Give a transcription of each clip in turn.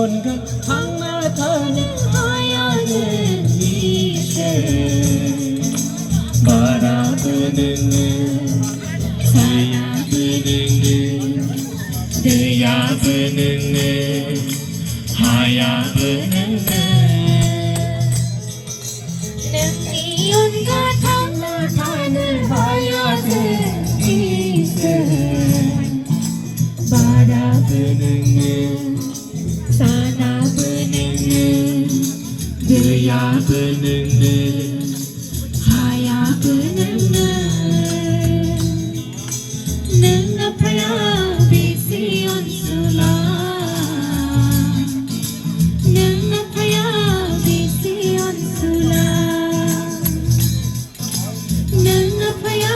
온갖 항마다는 하얀 이제 바라보는 사야부는 내야부는 하야부는 이 온갖 항마다는 하얀 이제 바라보는 사나부는 내야부는 하야부는 능아파야 비시온술라 능아파야 비시온술라 능아파야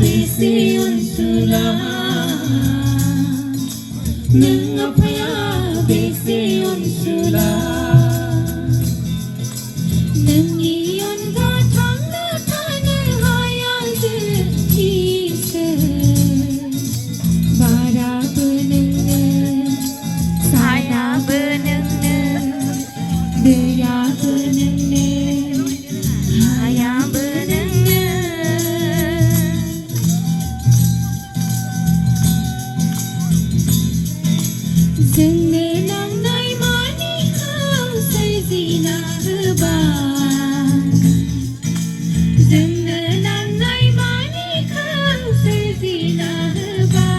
비시온술라 능아파야 비시온술라 능이온과 장나타는 하얀 이슬 바라보는 사야부는 느야부는 하야부는 dừng để nắng nay mãi đi không say gì nào ba dừng để nắng nay mãi đi không say gì nào ba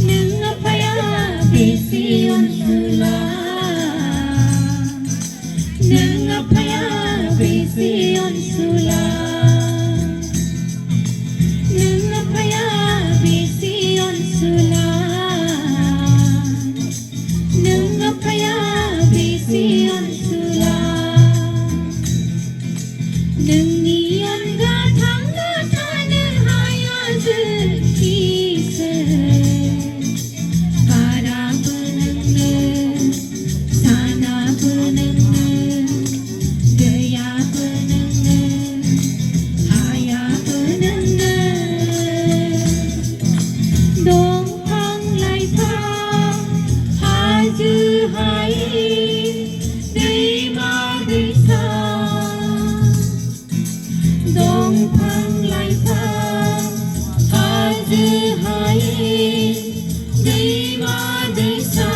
nhưng ngập phải bị sion sula nhưng ngập phải bị sion sula nhưng ngập phải bị sion sula 능아파야 비시온술라 능이온과 당나타는 하얀 이슬 바라보는 사나부는 느야부는 하야부는 동황라이파 Dư hai đi mà đi xa đông thăng lại pha dư hai đi mà đi xa